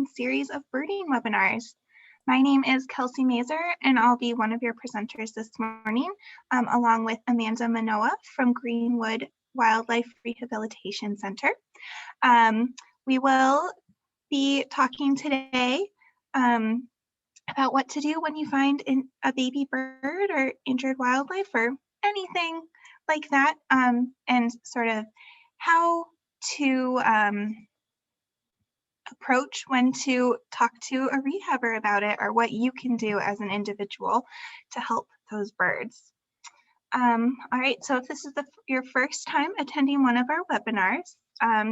second series of birding webinars. My name is Kelsey Mazer, and I'll be one of your presenters this morning, along with Amanda Manoa from Greenwood Wildlife Rehabilitation Center. We will be talking today about what to do when you find a baby bird or injured wildlife or anything like that, and sort of how to approach when to talk to a rehabber about it, or what you can do as an individual to help those birds. All right, so if this is your first time attending one of our webinars,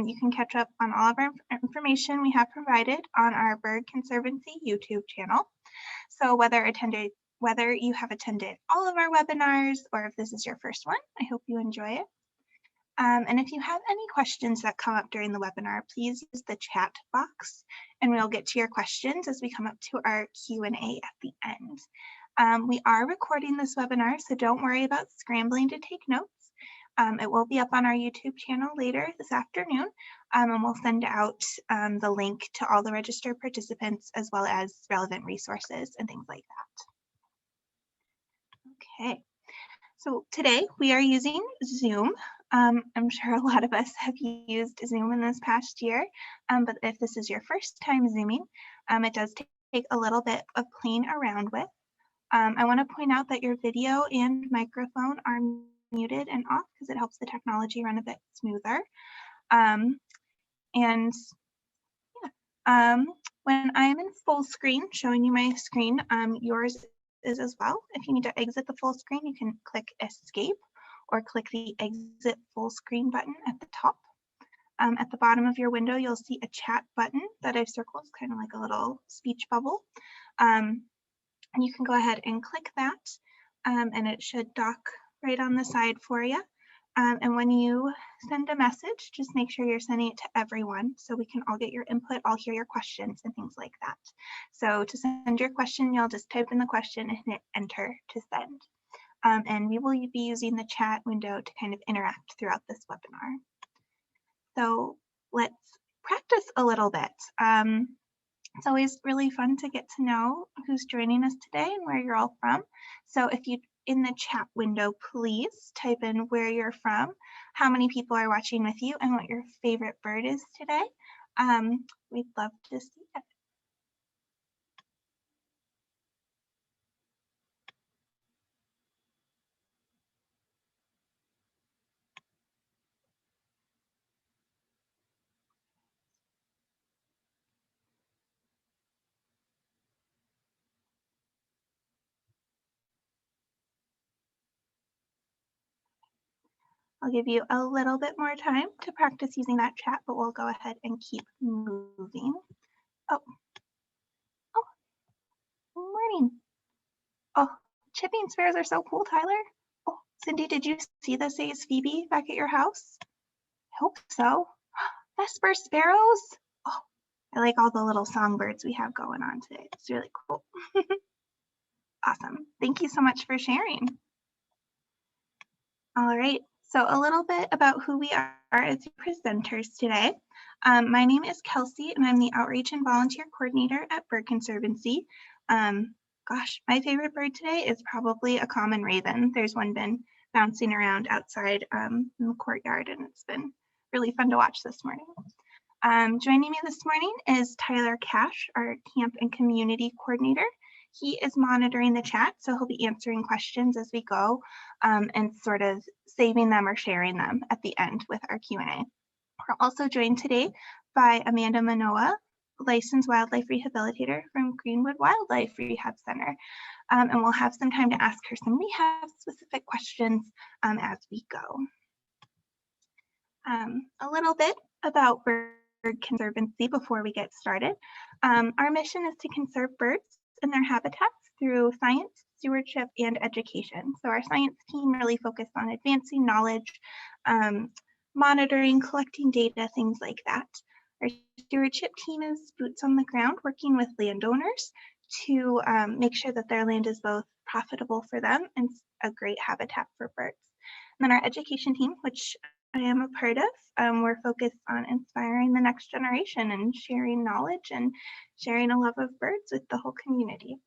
you can catch up on all of our information we have provided on our Bird Conservancy YouTube channel. So whether you have attended all of our webinars or if this is your first one, I hope you enjoy it. And if you have any questions that come up during the webinar, please use the chat box and we'll get to your questions as we come up to our Q&A at the end. We are recording this webinar, so don't worry about scrambling to take notes. It will be up on our YouTube channel later this afternoon, and we'll send out the link to all the registered participants as well as relevant resources and things like that. Okay, so today we are using Zoom. I'm sure a lot of us have used Zoom in this past year, but if this is your first time Zooming, it does take a little bit of playing around with. I want to point out that your video and microphone are muted and off because it helps the technology run a bit smoother. When I'm in full screen, showing you my screen, yours is as well. If you need to exit the full screen, you can click Escape or click the Exit Full Screen button at the top. At the bottom of your window, you'll see a chat button that I've circled, kind of like a little speech bubble. And you can go ahead and click that, and it should dock right on the side for you. And when you send a message, just make sure you're sending it to everyone so we can all get your input, all hear your questions and things like that. So to send your question, you'll just type in the question and hit enter to send. And we will be using the chat window to kind of interact throughout this webinar. So let's practice a little bit. It's always really fun to get to know who's joining us today and where you're all from. So if you, in the chat window, please type in where you're from, how many people are watching with you, and what your favorite bird is today. We'd love to see it. I'll give you a little bit more time to practice using that chat, but we'll go ahead and keep moving. Oh, morning. Oh, chipping sparrows are so cool, Tyler. Oh, Cindy, did you see the Say's Phoebe back at your house? I hope so. Vesper sparrows. Oh, I like all the little songbirds we have going on today. It's really cool. Awesome. Thank you so much for sharing. All right. So a little bit about who we are as presenters today. My name is Kelsey, and I'm the Outreach and Volunteer Coordinator at Bird Conservancy. Gosh, my favorite bird today is probably a common raven. There's one been bouncing around outside in the courtyard, and it's been really fun to watch this morning. Joining me this morning is Tyler Cash, our Camp and Community Coordinator. He is monitoring the chat, so he'll be answering questions as we go and sort of saving them or sharing them at the end with our Q&A. We're also joined today by Amanda Manoa, licensed wildlife rehabilitator from Greenwood Wildlife Rehab Center. And we'll have some time to ask her some rehab specific questions as we go. A little bit about Bird Conservancy before we get started. Our mission is to conserve birds and their habitats through science, stewardship, and education. So our science team really focused on advancing knowledge, monitoring, collecting data, things like that. Our stewardship team is boots on the ground, working with landowners to make sure that their land is both profitable for them and a great habitat for birds. And then our education team, which I am a part of. We're focused on inspiring the next generation and sharing knowledge and sharing a love of birds with the whole community.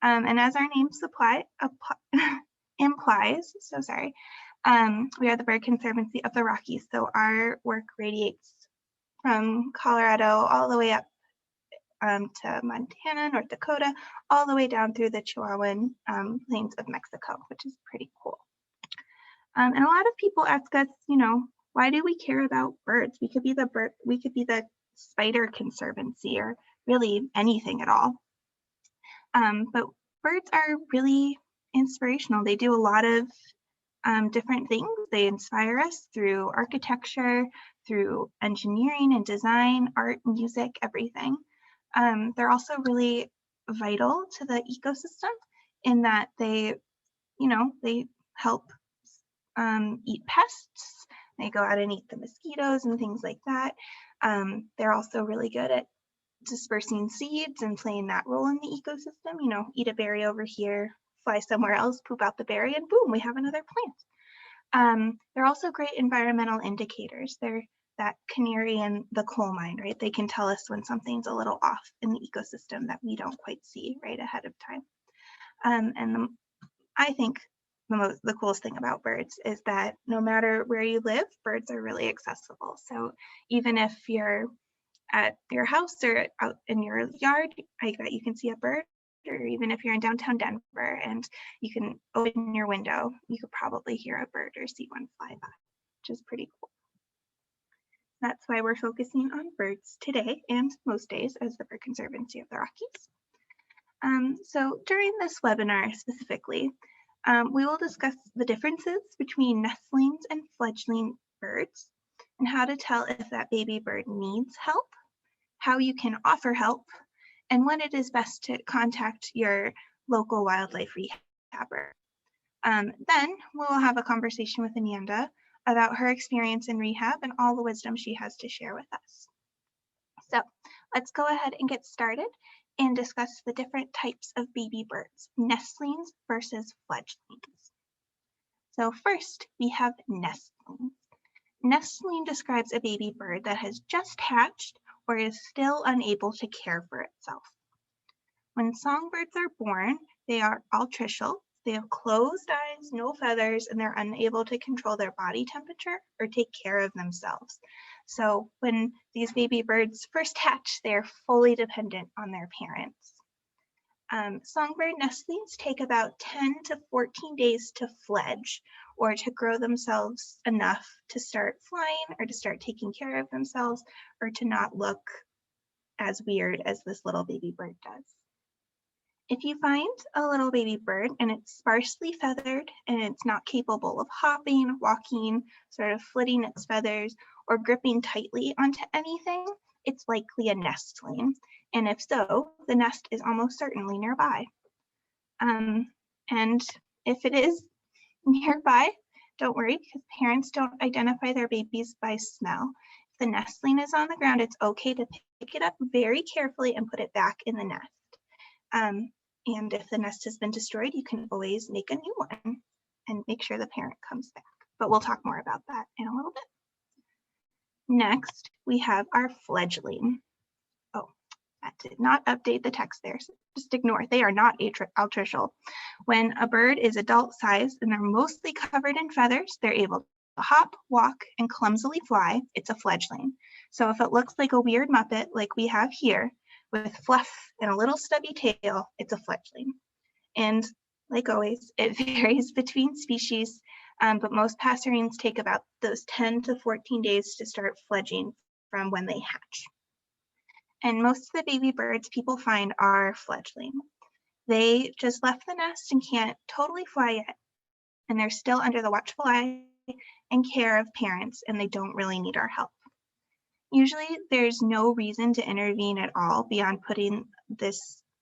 And as our name implies, we are the Bird Conservancy of the Rockies. So our work radiates from Colorado all the way up to Montana, North Dakota, all the way down through the Chihuahuan plains of Mexico, which is pretty cool. And a lot of people ask us, why do we care about birds? We could be the spider conservancy or really anything at all. But birds are really inspirational. They do a lot of different things. They inspire us through architecture, through engineering and design, art, music, everything. They're also really vital to the ecosystem in that they help eat pests. They go out and eat the mosquitoes and things like that. They're also really good at dispersing seeds and playing that role in the ecosystem. Eat a berry over here, fly somewhere else, poop out the berry, and boom, we have another plant. They're also great environmental indicators. They're that canary in the coal mine, right? They can tell us when something's a little off in the ecosystem that we don't quite see right ahead of time. I think the coolest thing about birds is that no matter where you live, birds are really accessible. So even if you're at your house or out in your yard, I bet you can see a bird, or even if you're in downtown Denver and you can open your window, you could probably hear a bird or see one fly by, which is pretty cool. That's why we're focusing on birds today and most days as the Bird Conservancy of the Rockies. So during this webinar specifically, we will discuss the differences between nestlings and fledgling birds and how to tell if that baby bird needs help, how you can offer help, and when it is best to contact your local wildlife rehabber. Then we'll have a conversation with Ananda about her experience in rehab and all the wisdom she has to share with us. So let's go ahead and get started and discuss the different types of baby birds, nestlings versus fledglings. So first, we have nestlings. Nestling describes a baby bird that has just hatched or is still unable to care for itself. When songbirds are born, they are altricial. They have closed eyes, no feathers, and they're unable to control their body temperature or take care of themselves. So when these baby birds first hatch, they're fully dependent on their parents. Songbird nestlings take about 10 to 14 days to fledge or to grow themselves enough to start flying or to start taking care of themselves or to not look as weird as this little baby bird does. If you find a little baby bird and it's sparsely feathered and it's not capable of hopping, walking, sort of flitting its feathers, or gripping tightly onto anything, it's likely a nestling. And if so, the nest is almost certainly nearby. And if it is nearby, don't worry, because parents don't identify their babies by smell. If the nestling is on the ground, it's okay to pick it up very carefully and put it back in the nest. And if the nest has been destroyed, you can always make a new one and make sure the parent comes back. But we'll talk more about that in a little bit. Next, we have our fledgling. Oh, that did not update the text there, so just ignore it. They are not altricial. When a bird is adult sized and they're mostly covered in feathers, they're able to hop, walk, and clumsily fly. It's a fledgling. So if it looks like a weird Muppet like we have here, with fluff and a little stubby tail, it's a fledgling. And like always, it varies between species, but most passerines take about those 10 to 14 days to start fledging from when they hatch. And most of the baby birds people find are fledgling. They just left the nest and can't totally fly yet, and they're still under the watchful eye and care of parents, and they don't really need our help. Usually there's no reason to intervene at all beyond putting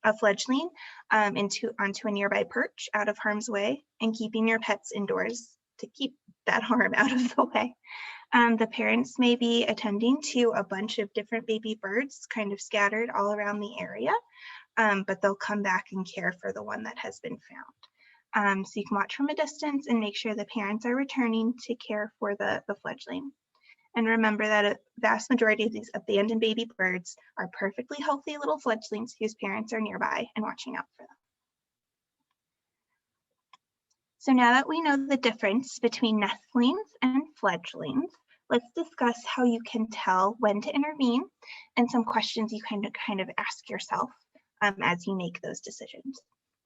a fledgling onto a nearby perch out of harm's way and keeping your pets indoors to keep that harm out of the way. The parents may be attending to a bunch of different baby birds kind of scattered all around the area, but they'll come back and care for the one that has been So you can watch from a distance and make sure the parents are returning to care for the fledgling. And remember that a vast majority of these abandoned baby birds are perfectly healthy little fledglings whose parents are nearby and watching out for them. So now that we know the difference between nestlings and fledglings, let's discuss how you can tell when to intervene and some questions you can kind of ask yourself as you make those decisions.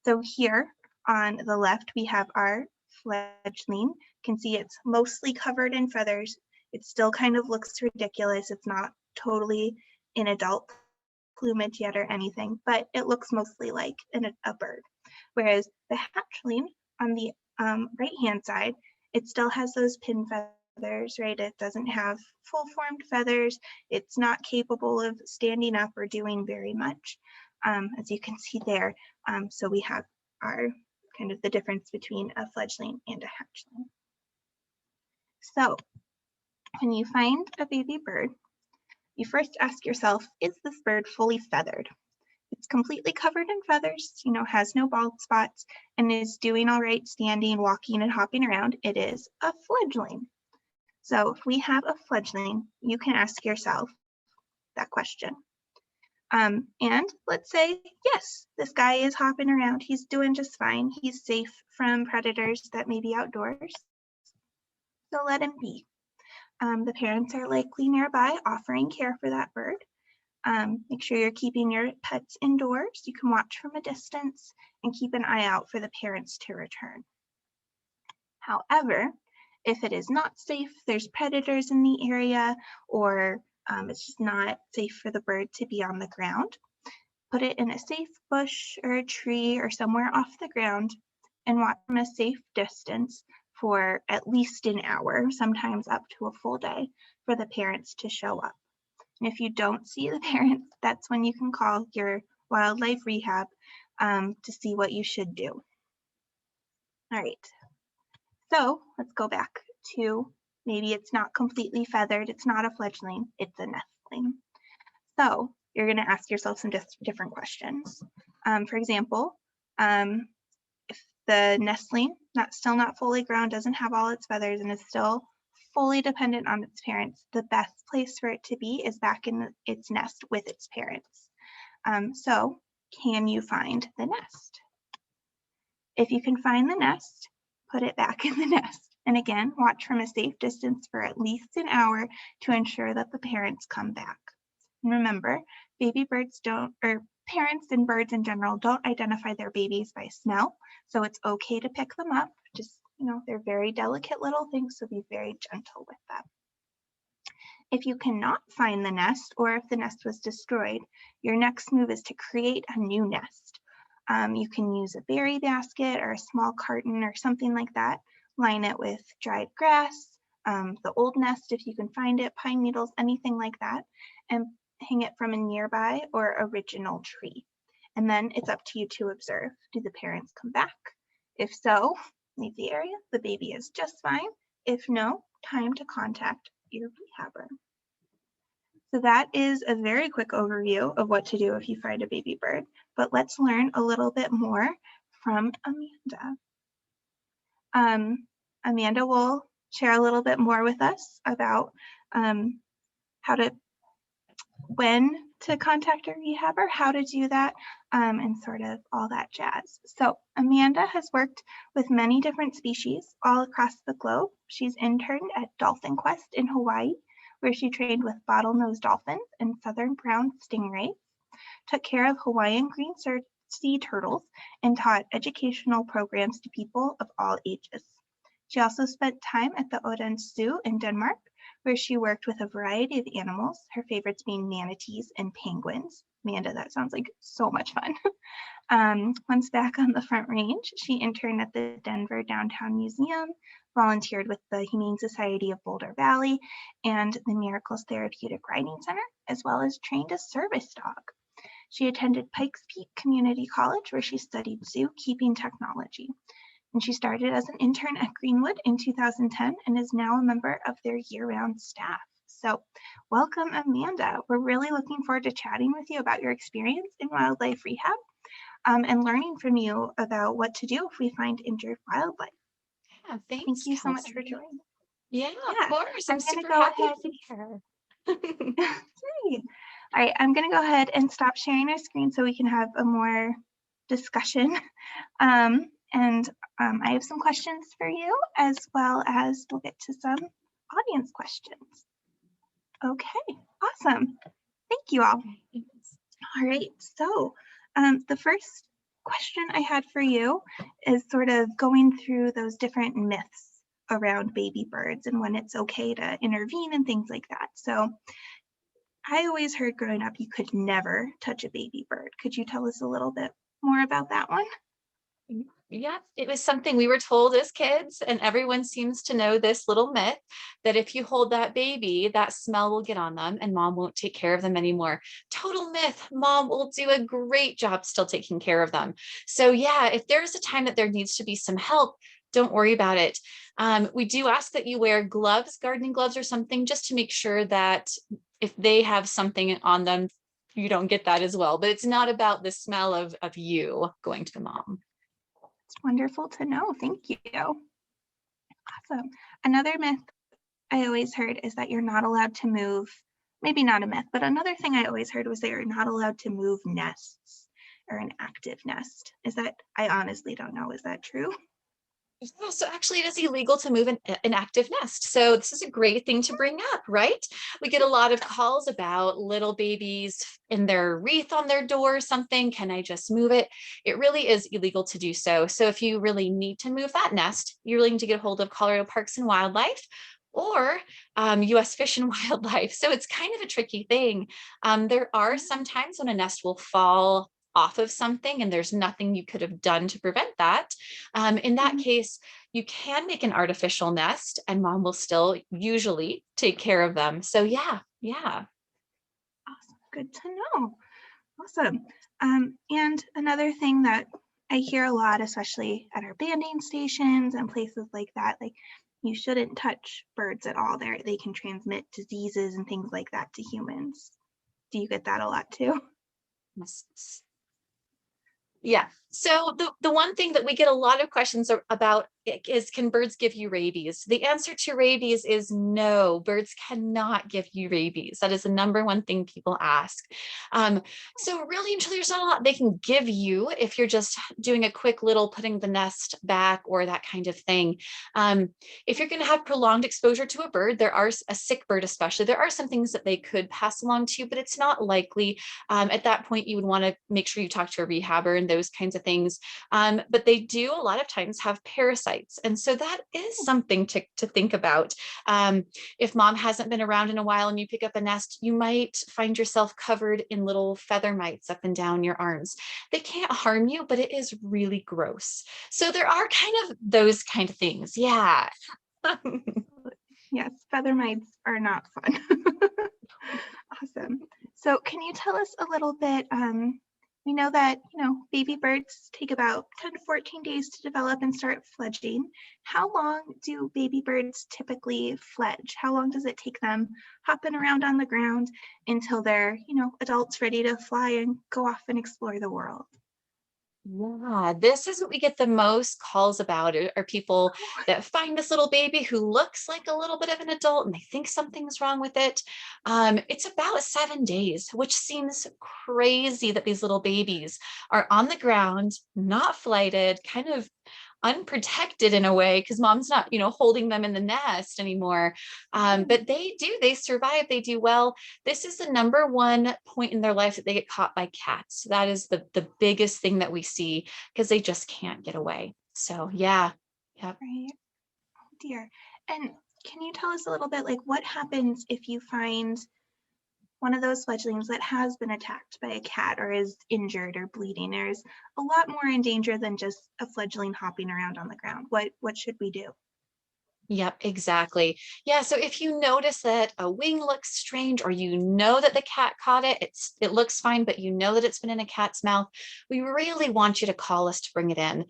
So here on the left, we have our fledgling. You can see it's mostly covered in feathers. It still kind of looks ridiculous. It's not totally in adult plumage yet or anything, but it looks mostly like a bird. Whereas the hatchling on the right-hand side, it still has those pin feathers, right? It doesn't have full-formed feathers. It's not capable of standing up or doing very much, as you can see there. So we have our kind of the difference between a fledgling and a hatchling. So when you find a baby bird, you first ask yourself, is this bird fully feathered? It's completely covered in feathers, has no bald spots, and is doing all right standing, walking, and hopping around. It is a fledgling. So if we have a fledgling, you can ask yourself that question. And let's say, yes, this guy is hopping around. He's doing just fine. He's safe from predators that may be outdoors. So let him be. The parents are likely nearby offering care for that bird. Make sure you're keeping your pets indoors. You can watch from a distance and keep an eye out for the parents to return. However, if it is not safe, there's predators in the area, or it's just not safe for the bird to be on the ground, put it in a safe bush or a tree or somewhere off the ground and watch from a safe distance for at least an hour, sometimes up to a full day, for the parents to show up. And if you don't see the parents, that's when you can call your wildlife rehab to see what you should do. All right, so let's go back to maybe it's not completely feathered, it's not a fledgling, it's a nestling. So you're going to ask yourself some different questions. For example, if the nestling, still not fully grown, doesn't have all its feathers and is still fully dependent on its parents, the best place for it to be is back in its nest with its parents. So can you find the nest? If you can find the nest, put it back in the nest. And again, watch from a safe distance for at least an hour to ensure that the parents come back. And remember, baby birds or parents and birds in general don't identify their babies by smell. So it's okay to pick them up. Just, they're very delicate little things, so be very gentle with them. If you cannot find the nest, or if the nest was destroyed, your next move is to create a new nest. You can use a berry basket or a small carton or something like that. Line it with dried grass, the old nest if you can find it, pine needles, anything like that, and hang it from a nearby or original tree. And then it's up to you to observe. Do the parents come back? If so, leave the area. The baby is just fine. If no, time to contact your rehabber. So that is a very quick overview of what to do if you find a baby bird, but let's learn a little bit more from Amanda. Amanda will share a little bit more with us about when to contact a rehabber, how to do that, and sort of all that jazz. So Amanda has worked with many different species all across the globe. She's interned at Dolphin Quest in Hawaii, where she trained with bottlenose dolphins and southern brown stingrays, took care of Hawaiian green sea turtles, and taught educational programs to people of all ages. She also spent time at the Odense Zoo in Denmark, where she worked with a variety of animals, her favorites being manatees and penguins. Amanda, that sounds like so much fun. Once back on the Front Range, she interned at the Denver Downtown Museum, volunteered with the Humane Society of Boulder Valley and the Miracles Therapeutic Riding Center, as well as trained a service dog. She attended Pikes Peak Community College, where she studied zookeeping technology. And she started as an intern at Greenwood in 2010 and is now a member of their year-round staff. So welcome, Amanda. We're really looking forward to chatting with you about your experience in wildlife rehab. and learning from you about what to do if we find injured wildlife. Yeah, Thank thanks, you so much for Kelsey. joining. Yeah, of Yeah, course. I'm I'm going to super go happy ahead. to be here. Great. All right, I'm going to go ahead and stop sharing our screen so we can have a more discussion. I have some questions for you, as well as we'll get to some audience questions. Okay, awesome. Thank you all. All right, so the first question I had for you is sort of going through those different myths around baby birds and when it's okay to intervene and things like that. So I always heard growing up you could never touch a baby bird. Could you tell us a little bit more about that one? Yeah, it was something we were told as kids, and everyone seems to know this little myth that if you hold that baby, that smell will get on them and mom won't take care of them anymore. Total myth. Mom will do a great job still taking care of them. So yeah, if there's a time that there needs to be some help, don't worry about it. We do ask that you wear gloves, gardening gloves or something, just to make sure that if they have something on them, you don't get that as well. But it's not about the smell of you going to the mom. It's wonderful to know. Thank you. Awesome. Another myth I always heard is that you're not allowed to move, maybe not a myth, but another thing I always heard was that you're not allowed to move nests or an active nest. Is that, I honestly don't know. Is that true? Yeah, so actually it is illegal to move an active nest. So this is a great thing to bring up, right? We get a lot of calls about little babies in their wreath on their door or something. Can I just move it? It really is illegal to do so. So if you really need to move that nest, you're really need to get a hold of Colorado Parks and Wildlife or US Fish and Wildlife. So it's kind of a tricky thing. There are some times when a nest will fall off of something and there's nothing you could have done to prevent that. In that case, you can make an artificial nest and mom will still usually take care of them. So yeah. Awesome. Good to know. Awesome. And another thing that I hear a lot, especially at our banding stations and places like that, like you shouldn't touch birds at all. They can transmit diseases and things like that to humans. Do you get that a lot too? Yes. Yeah. So the one thing that we get a lot of questions about is, can birds give you rabies? The answer to rabies is no, birds cannot give you rabies. That is the number one thing people ask. So really and truly, there's not a lot they can give you if you're just doing a quick little putting the nest back or that kind of thing. If you're going to have prolonged exposure to a bird, there are a sick bird especially, there are some things that they could pass along to you, but it's not likely. At that point, you would want to make sure you talk to a rehabber and those kinds of things. But they do a lot of times have parasites. And so that is something to think about. If mom hasn't been around in a while and you pick up a nest, you might find yourself covered in little feather mites up and down your arms. They can't harm you, but it is really gross. So there are kind of those kind of things. Yeah. Yes, feather mites are not fun. Awesome. So can you tell us a little bit, we know that, baby birds take about 10 to 14 days to develop and start fledging. How long do baby birds typically fledge? How long does it take them hopping around on the ground until they're, adults ready to fly and go off and explore the world? Yeah, this is what we get the most calls about are people that find this little baby who looks like a little bit of an adult and they think something's wrong with it. It's about 7 days, which seems crazy that these little babies are on the ground, not flighted, kind of unprotected in a way because mom's not holding them in the nest anymore, but they survive, they do well. This is the number one point in their life that they get caught by cats. That is the biggest thing that we see because they just can't get away. So yeah. Right. Oh dear. And can you tell us a little bit like what happens if you find one of those fledglings that has been attacked by a cat or is injured or bleeding? There's a lot more in danger than just a fledgling hopping around on the ground. What should we do? Yep, exactly. Yeah, so if you notice that a wing looks strange or you know that the cat caught it, it looks fine, but you know that it's been in a cat's mouth, we really want you to call us to bring it in.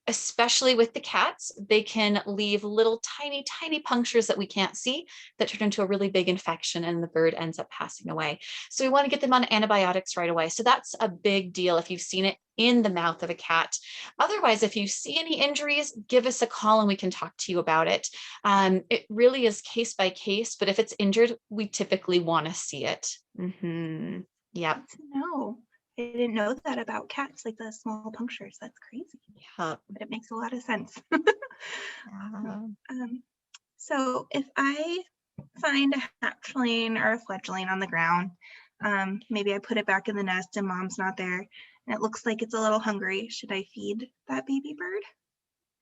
Especially with the cats, they can leave little tiny, tiny punctures that we can't see that turn into a really big infection and the bird ends up passing away. So we want to get them on antibiotics right away. So that's a big deal. If you've seen it in the mouth of a cat. Otherwise, if you see any injuries, give us a call and we can talk to you about it. It really is case by case, but if it's injured, we typically want to see it. Yep. Good to know. I didn't know that about cats, like the small punctures. That's crazy. Yep. But it makes a lot of sense. Yeah. So if I find a hatchling or a fledgling on the ground, maybe I put it back in the nest and mom's not there, and it looks like it's a little hungry, should I feed that baby bird?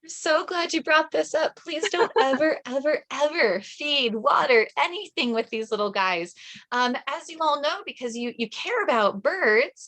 So glad you brought this up. Please don't ever, ever, ever feed, water, anything with these little guys. As you all know, because you care about birds,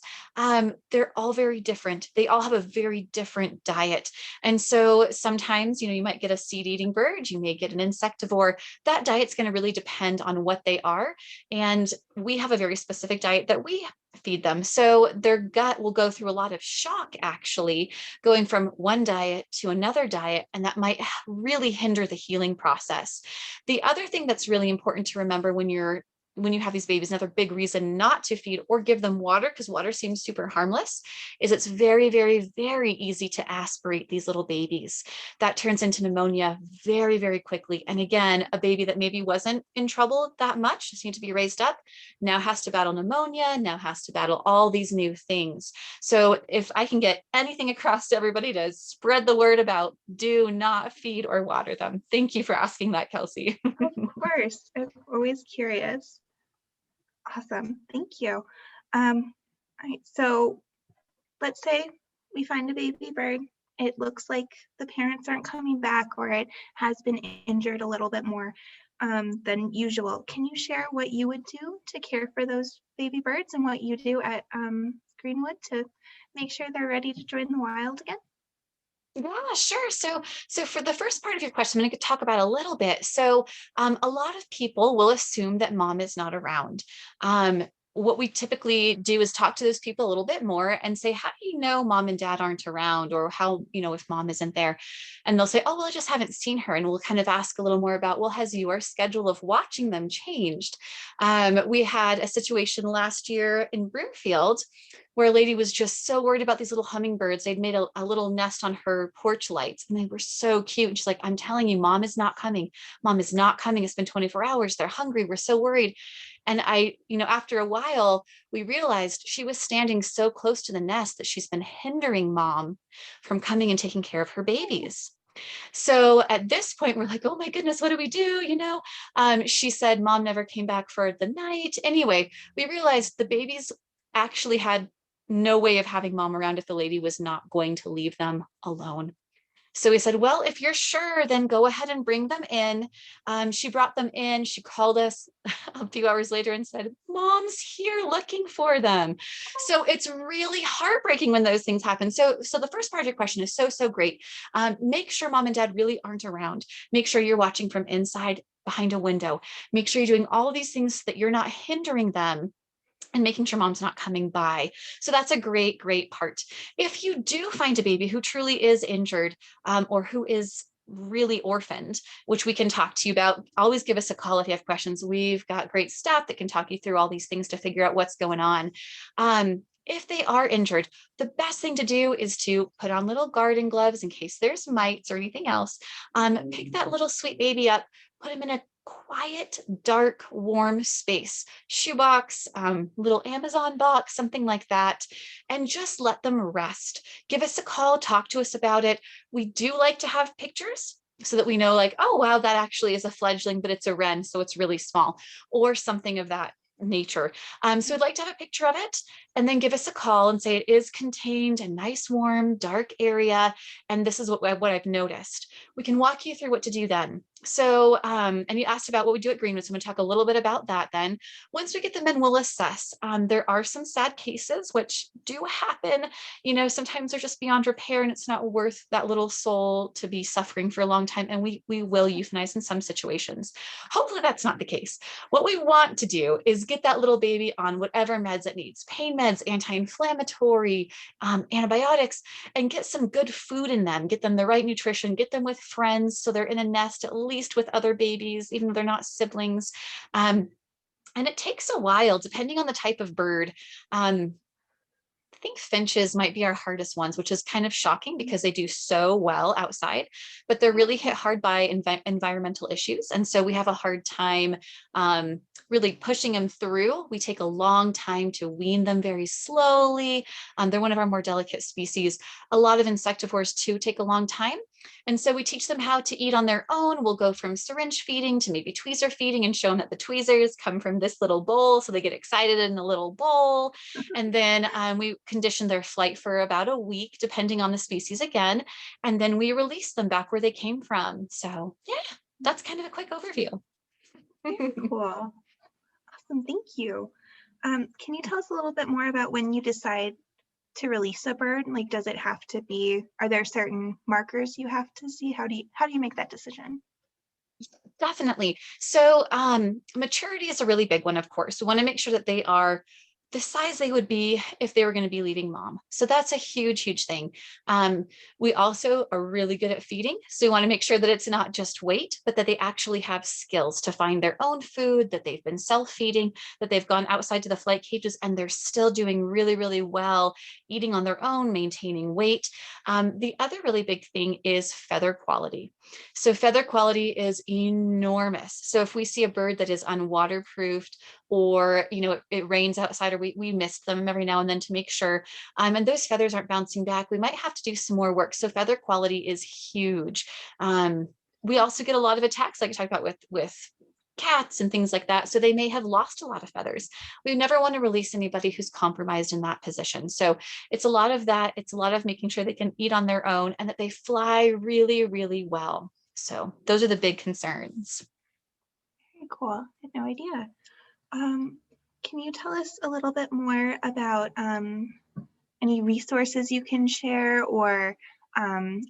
they're all very different. They all have a very different diet. And so sometimes, you might get a seed-eating bird, you may get an insectivore. That diet's going to really depend on what they are. And we have a very specific diet that we feed them. So their gut will go through a lot of shock, actually, going from one diet to another diet, and that might really hinder the healing process. The other thing that's really important to remember when you have these babies, another big reason not to feed or give them water, because water seems super harmless, is it's very, very, very easy to aspirate these little babies. That turns into pneumonia very, very quickly. And again, a baby that maybe wasn't in trouble that much, just need to be raised up, now has to battle pneumonia, now has to battle all these new things. So if I can get anything across to everybody to spread the word about, do not feed or water them. Thank you for asking that, Kelsey. Of course, I'm always curious. Awesome, thank you. All right, so let's say we find a baby bird. It looks like the parents aren't coming back, or it has been injured a little bit more than usual. Can you share what you would do to care for those baby birds and what you do at Greenwood to make sure they're ready to join the wild again? Yeah, sure. So for the first part of your question, I'm going to talk about a little bit. So a lot of people will assume that mom is not around. What we typically do is talk to those people a little bit more and say, how do you know mom and dad aren't around, or how, if mom isn't there? And they'll say, oh, well, I just haven't seen her. And we'll kind of ask a little more about, well, has your schedule of watching them changed? We had a situation last year in Broomfield where a lady was just so worried about these little hummingbirds. They'd made a little nest on her porch lights, and they were so cute. And she's like, I'm telling you, mom is not coming. Mom is not coming. It's been 24 hours. They're hungry. We're so worried. And after a while, we realized she was standing so close to the nest that she's been hindering mom from coming and taking care of her babies. So at this point, we're like, oh my goodness, what do we do? She said mom never came back for the night. Anyway, we realized the babies actually had no way of having mom around if the lady was not going to leave them alone. So we said, well, if you're sure, then go ahead and bring them in. She brought them in. She called us a few hours later and said, mom's here looking for them. So it's really heartbreaking when those things happen. So the first part of your question is so great. Make sure mom and dad really aren't around. Make sure you're watching from inside behind a window. Make sure you're doing all these things so that you're not hindering them and making sure mom's not coming by. So that's a great, great part. If you do find a baby who truly is injured or who is really orphaned, which we can talk to you about, always give us a call if you have questions. We've got great staff that can talk you through all these things to figure out what's going on. If they are injured, the best thing to do is to put on little garden gloves in case there's mites or anything else. Pick that little sweet baby up, put him in a quiet, dark, warm space, shoebox, little Amazon box, something like that, and just let them rest. Give us a call, talk to us about it. We do like to have pictures so that we know, like, oh, wow, that actually is a fledgling, but it's a wren, so it's really small, or something of that nature. So we'd like to have a picture of it, and then give us a call and say it is contained in a nice, warm, dark area, and this is what I've noticed. We can walk you through what to do then. So, and you asked about what we do at Greenwood, so I'm going to talk a little bit about that then. Once we get them in, we'll assess. There are some sad cases which do happen. Sometimes they're just beyond repair, and it's not worth that little soul to be suffering for a long time, and we will euthanize in some situations. Hopefully that's not the case. What we want to do is get that little baby on whatever meds it needs, pain meds, anti-inflammatory, antibiotics, and get some good food in them, get them the right nutrition, get them with friends so they're in a nest at least with other babies, even though they're not siblings. And it takes a while, depending on the type of bird. think finches might be our hardest ones, which is kind of shocking because they do so well outside, but they're really hit hard by environmental issues. And so we have a hard time really pushing them through. We take a long time to wean them very slowly. They're one of our more delicate species. A lot of insectivores too take a long time. And so we teach them how to eat on their own. We'll go from syringe feeding to maybe tweezer feeding and show them that the tweezers come from this little bowl. So they get excited in the little bowl. And then we condition their flight for about a week, depending on the species again. And then we release them back where they came from. So yeah, that's kind of a quick overview. Cool. Awesome. Thank you. Can you tell us a little bit more about when you decide to release a bird? Like, does it have to be, are there certain markers you have to see? How do you make that decision? Definitely. So maturity is a really big one, of course. We want to make sure that they are the size they would be if they were going to be leaving mom. So that's a huge, huge thing. We also are really good at feeding. So we want to make sure that it's not just weight, but that they actually have skills to find their own food, that they've been self-feeding, that they've gone outside to the flight cages and they're still doing really, really well, eating on their own, maintaining weight. The other really big thing is feather quality. So feather quality is enormous. So if we see a bird that is unwaterproofed, or it rains outside, or we mist them every now and then to make sure, and those feathers aren't bouncing back, we might have to do some more work. So feather quality is huge. We also get a lot of attacks, like I talked about with cats and things like that. So they may have lost a lot of feathers. We never want to release anybody who's compromised in that position. So it's a lot of that. It's a lot of making sure they can eat on their own and that they fly really, really well. So those are the big concerns. Very cool. I had no idea. Can you tell us a little bit more about any resources you can share, or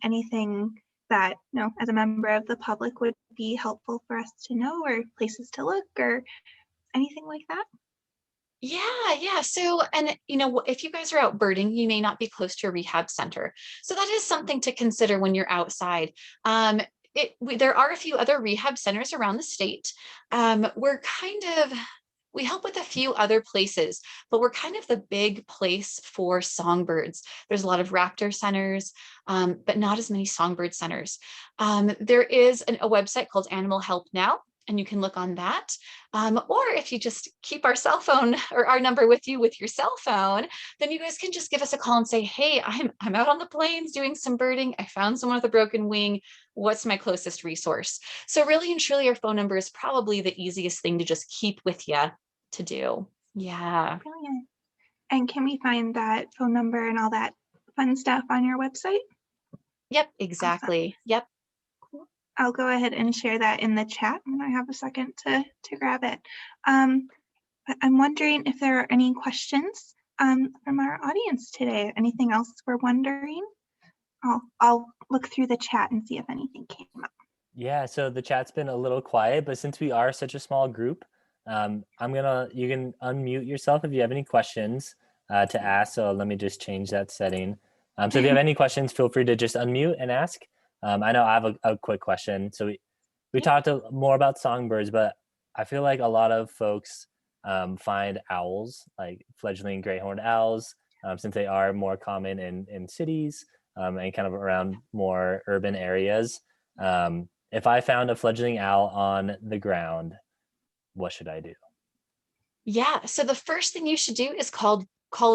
anything that, as a member of the public would be helpful for us to know, or places to look, or anything like that? Yeah. So, and if you guys are out birding, you may not be close to a rehab center. So that is something to consider when you're outside. There are a few other rehab centers around the state. We help with a few other places, but we're kind of the big place for songbirds. There's a lot of raptor centers, but not as many songbird centers. There is a website called Animal Help Now, and you can look on that. Or if you just keep our cell phone or our number with you with your cell phone, then you guys can just give us a call and say, hey, I'm out on the plains doing some birding. I found someone with a broken wing. What's my closest resource? So really and truly, our phone number is probably the easiest thing to just keep with you to do. Yeah. Brilliant. And can we find that phone number and all that fun stuff on your website? Yep, exactly. Awesome. Yep. Cool. I'll go ahead and share that in the chat when I have a second to grab it. I'm wondering if there are any questions from our audience today. Anything else we're wondering? I'll look through the chat and see if anything came up. Yeah, so the chat's been a little quiet, but since we are such a small group, you can unmute yourself if you have any questions to ask. So let me just change that setting. So if you have any questions, feel free to just unmute and ask. I know I have a quick question. So we talked more about songbirds, but I feel like a lot of folks find owls, like fledgling gray horned owls, since they are more common in cities and kind of around more urban areas. If I found a fledgling owl on the ground, what should I do? Yeah. So the first thing you should do is call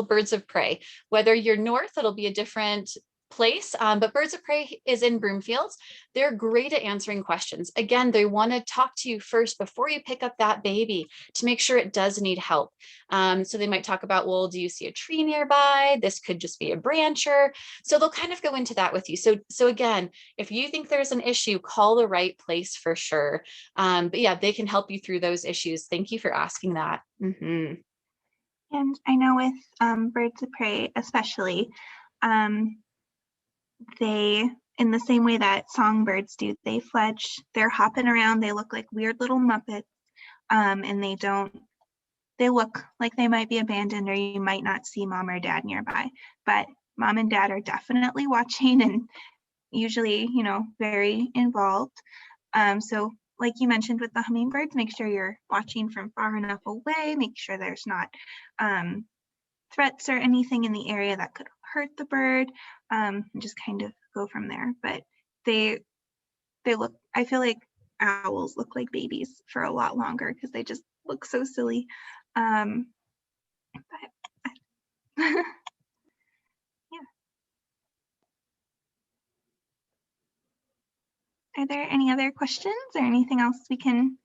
birds of prey. Whether you're north, it'll be a different place, but birds of prey is in Broomfields. They're great at answering questions. Again, they want to talk to you first before you pick up that baby to make sure it does need help. So they might talk about, well, do you see a tree nearby? This could just be a brancher. So they'll kind of go into that with you. So again, if you think there's an issue, call the right place for sure. But yeah, they can help you through those issues. Thank you for asking that. Mm-hmm. And I know with birds of prey, especially, they, in the same way that songbirds do, they fledge, they're hopping around, they look like weird little Muppets, and they look like they might be abandoned, or you might not see mom or dad nearby, but mom and dad are definitely watching and usually, very involved. So like you mentioned with the hummingbirds, make sure you're watching from far enough away, make sure there's not threats or anything in the area that could hurt the bird, and just kind of go from there. But they look, I feel like owls look like babies for a lot longer because they just look so silly. But yeah. Are there any other questions or anything else we can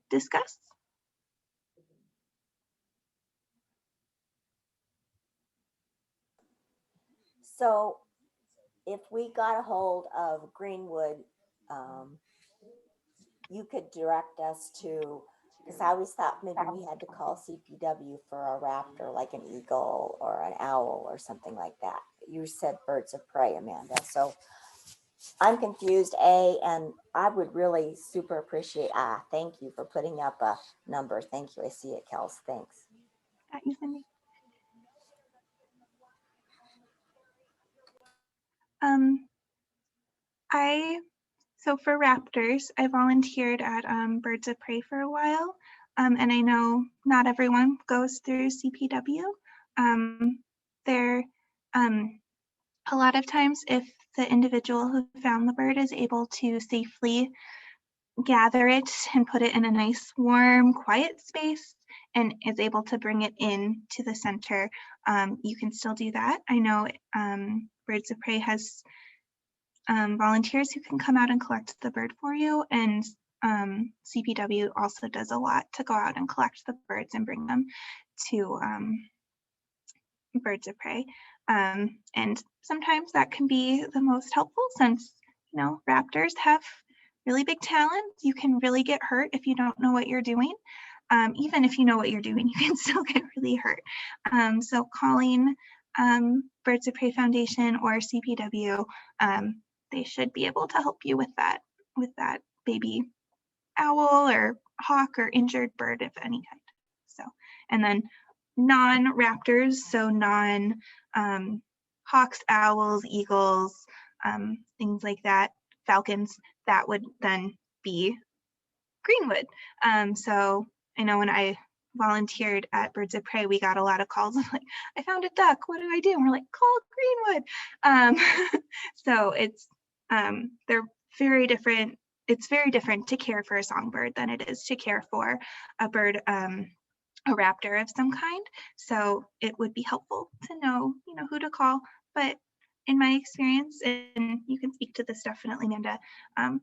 discuss? So if we got a hold of Greenwood, you could direct us to, because I always thought maybe we had to call CPW for a raptor, like an eagle or an owl or something like that. You said birds of prey, Amanda. So I'm confused, and I would really super appreciate, thank you for putting up a number. Thank you. I see it, Kels. Thanks. Got you, Cindy. So for raptors, I volunteered at Birds of Prey for a while, and I know not everyone goes through CPW. A lot of times, if the individual who found the bird is able to safely gather it and put it in a nice, warm, quiet space and is able to bring it in to the center, you can still do that. I know Birds of Prey has volunteers who can come out and collect the bird for you, and CPW also does a lot to go out and collect the birds and bring them to Birds of Prey. And sometimes that can be the most helpful, since, you know, raptors have really big talons. You can really get hurt if you don't know what you're doing. Even if you know what you're doing, you can still get really hurt. So calling Birds of Prey Foundation or CPW, they should be able to help you with that baby owl or hawk or injured bird of any kind. So, and then non-raptors, so hawks, owls, eagles, things like that, falcons, that would then be Greenwood. So I know when I volunteered at Birds of Prey, we got a lot of calls of like, I found a duck, what do I do? And we're like, call Greenwood. So it's they're very different. It's very different to care for a songbird than it is to care for a bird, a raptor of some kind. So it would be helpful to know, you know, who to call. But in my experience, and you can speak to this definitely, Amanda, a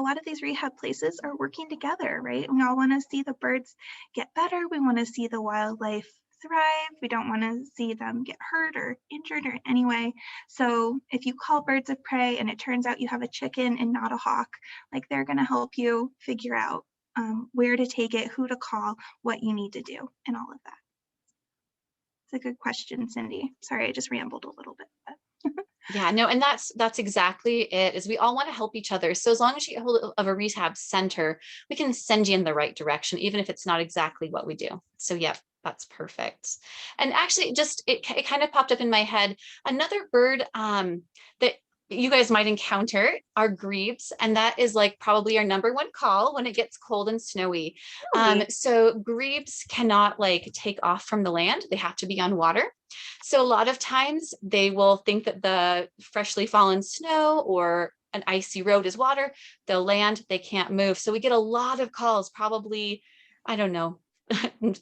lot of these rehab places are working together, right? We all want to see the birds get better. We want to see the wildlife thrive. We don't want to see them get hurt or injured or any way. So if you call Birds of Prey and it turns out you have a chicken and not a hawk, like, they're going to help you figure out where to take it, who to call, what you need to do, and all of that. It's a good question, Cindy. Sorry, I just rambled a little bit. But. Yeah, no, and that's exactly it, is we all want to help each other. So as long as you get hold of a rehab center, we can send you in the right direction, even if it's not exactly what we do. So yeah, that's perfect. And actually, just it kind of popped up in my head. Another bird that you guys might encounter are grebes, and that is like probably our number one call when it gets cold and snowy. Really? So grebes cannot like take off from the land. They have to be on water. So a lot of times they will think that the freshly fallen snow or an icy road is water. They'll land, they can't move. So we get a lot of calls, probably, I don't know,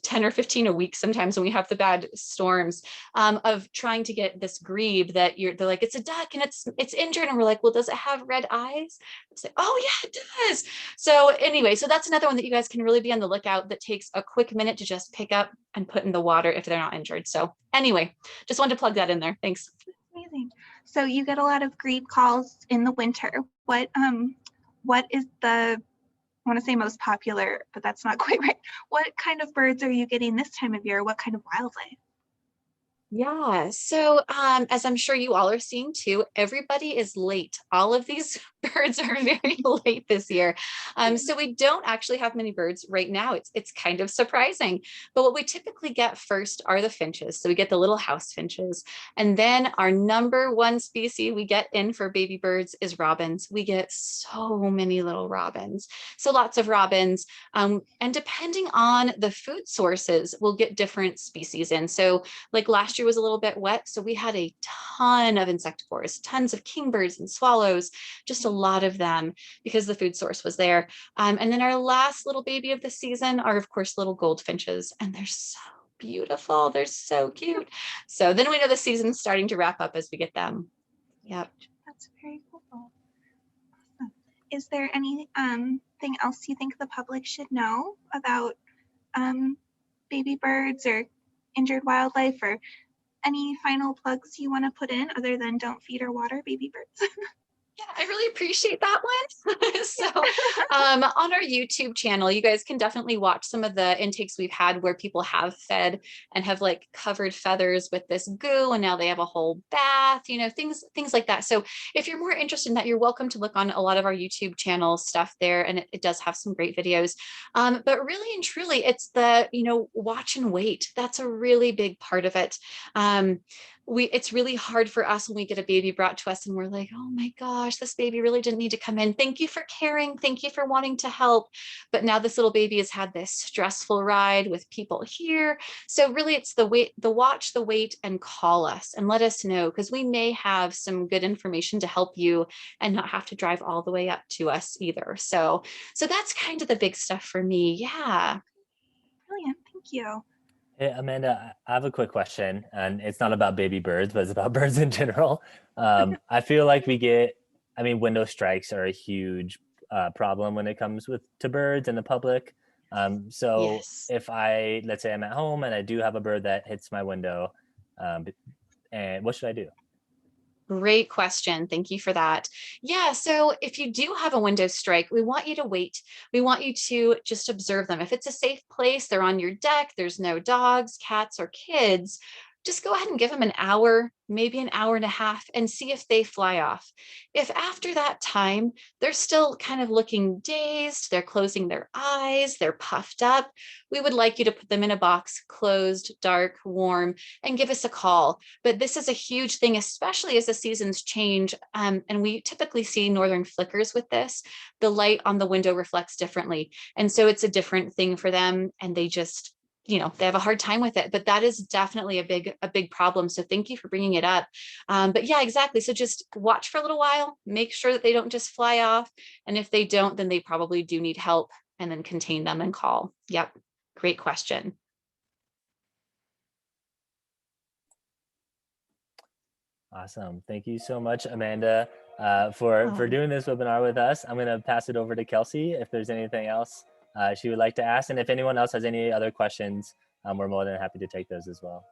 10 or 15 a week sometimes when we have the bad storms, of trying to get this grebe that they're like, it's a duck and it's injured. And we're like, well, does it have red eyes? It's like, oh yeah, it does. So anyway, so that's another one that you guys can really be on the lookout, that takes a quick minute to just pick up and put in the water if they're not injured. So anyway, just wanted to plug that in there. Thanks. Amazing. So you get a lot of grebe calls in the winter. What is the, I want to say most popular, but that's not quite right. What kind of birds are you getting this time of year? What kind of wildlife? Yeah, so as I'm sure you all are seeing too, everybody is late. All of these birds are very late this year. So we don't actually have many birds right now. It's kind of surprising. But what we typically get first are the finches. So we get the little house finches. And then our number one species we get in for baby birds is robins. We get so many little robins. So lots of robins. And depending on the food sources, we'll get different species in. So like last year was a little bit wet. So we had a ton of insectivores, tons of kingbirds and swallows, just a lot of them because the food source was there. And then our last little baby of the season are, of course, little goldfinches, and they're so beautiful. They're so cute. So then we know the season's starting to wrap up as we get them. Yep. That's very cool. Awesome. Is there any thing else you think the public should know about baby birds or injured wildlife, or any final plugs you want to put in other than don't feed or water baby birds? Yeah, I really appreciate that one. So on our YouTube channel, you guys can definitely watch some of the intakes we've had where people have fed and have like covered feathers with this goo, and now they have a whole bath, you know, things like that. So if you're more interested in that, you're welcome to look on a lot of our YouTube channel stuff there, and it does have some great videos. But really and truly, it's the, you know, watch and wait. That's a really big part of it. It's really hard for us when we get a baby brought to us and we're like, oh my gosh, this baby really didn't need to come in. Thank you for caring. Thank you for wanting to help. But now this little baby has had this stressful ride with people here. So really it's the watch, the wait, and call us and let us know, because we may have some good information to help you and not have to drive all the way up to us either. So that's kind of the big stuff for me. Yeah. Brilliant. Thank you. Hey, Amanda, I have a quick question, and it's not about baby birds, but it's about birds in general. I feel like window strikes are a huge problem when it comes to birds and the public. So Yes. if let's say I'm at home and I do have a bird that hits my window, and what should I do? Great question. Thank you for that. Yeah. So if you do have a window strike, we want you to wait. We want you to just observe them. If it's a safe place, they're on your deck, there's no dogs, cats, or kids, just go ahead and give them an hour, maybe an hour and a half, and see if they fly off. If after that time, they're still kind of looking dazed, they're closing their eyes, they're puffed up, we would like you to put them in a box, closed, dark, warm, and give us a call. But this is a huge thing, especially as the seasons change. And we typically see northern flickers with this. The light on the window reflects differently. And so it's a different thing for them. And they just, you know, they have a hard time with it, but that is definitely a big problem. So thank you for bringing it up. But yeah, exactly. So just watch for a little while, make sure that they don't just fly off. And if they don't, then they probably do need help, and then contain them and call. Yep. Great question. Awesome. Thank you so much, Amanda, for doing this webinar with us. I'm going to pass it over to Kelsey if there's anything else she would like to ask. And if anyone else has any other questions, we're more than happy to take those as well.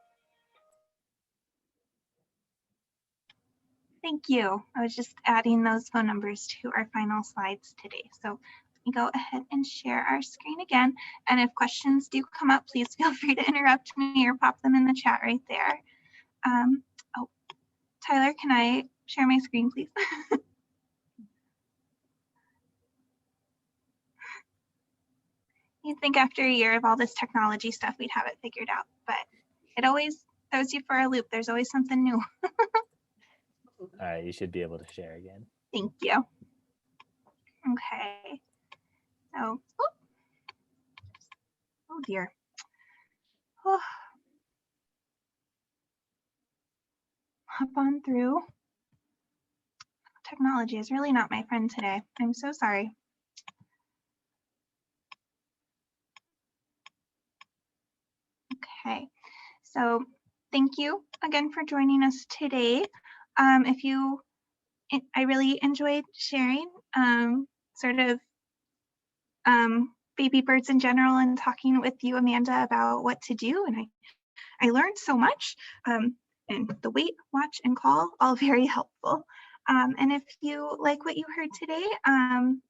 Thank you. I was just adding those phone numbers to our final slides today. So let me go ahead and share our screen again. And if questions do come up, please feel free to interrupt me or pop them in the chat right there. Oh, Tyler, can I share my screen, please? You'd think after a year of all this technology stuff, we'd have it figured out, but it always throws you for a loop. There's always something new. All right, you should be able to share again. Thank you. Okay. So, oh dear. Oh. Hop on through. Technology is really not my friend today. I'm so sorry. Okay, so thank you again for joining us today. I really enjoyed sharing sort of baby birds in general and talking with you, Amanda, about what to do. And I learned so much. And the wait, watch, and call, all very helpful. And if you like what you heard today,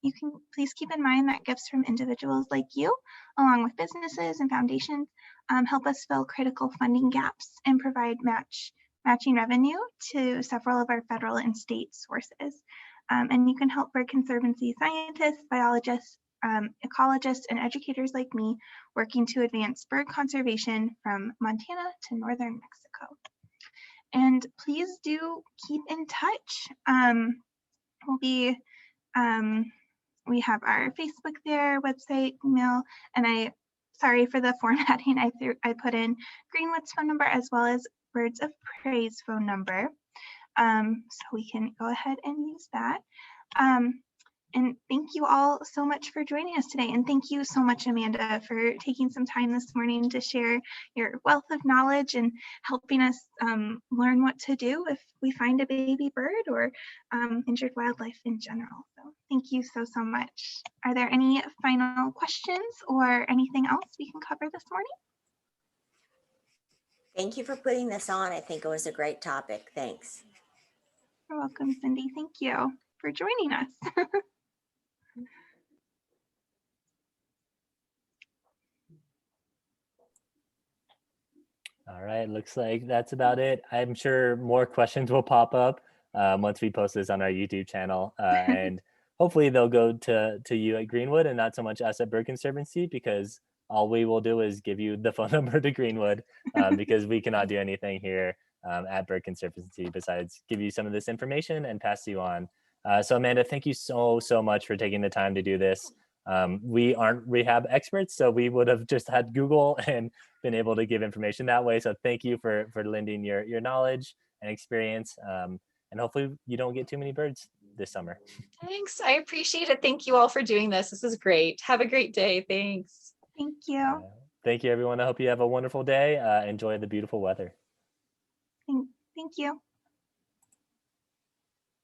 you can please keep in mind that gifts from individuals like you, along with businesses and foundations, help us fill critical funding gaps and provide matching revenue to several of our federal and state sources. And you can help Bird Conservancy scientists, biologists, ecologists, and educators like me working to advance bird conservation from Montana to northern Mexico. And please do keep in touch. We have our Facebook there, website, email, and sorry for the formatting. I put in Greenwood's phone number as well as Birds of Prey's phone number. So we can go ahead and use that. And thank you all so much for joining us today. And thank you so much, Amanda, for taking some time this morning to share your wealth of knowledge and helping us learn what to do if we find a baby bird or injured wildlife in general. So thank you so, so much. Are there any final questions or anything else we can cover this morning? Thank you for putting this on. I think it was a great topic. Thanks. You're welcome, Cindy. Thank you for joining us. All right, looks like that's about it. I'm sure more questions will pop up once we post this on our YouTube channel, and hopefully they'll go to you at Greenwood and not so much us at Bird Conservancy, because all we will do is give you the phone number to Greenwood, because we cannot do anything here at Bird Conservancy besides give you some of this information and pass you on. So Amanda, thank you so much for taking the time to do this. We aren't rehab experts, so we would have just had Google and been able to give information that way. So thank you for lending your knowledge and experience. And hopefully you don't get too many birds this summer. Thanks. I appreciate it. Thank you all for doing this. This is great. Have a great day. Thanks. Thank you. Thank you, everyone. I hope you have a wonderful day. Enjoy the beautiful weather. Thank you.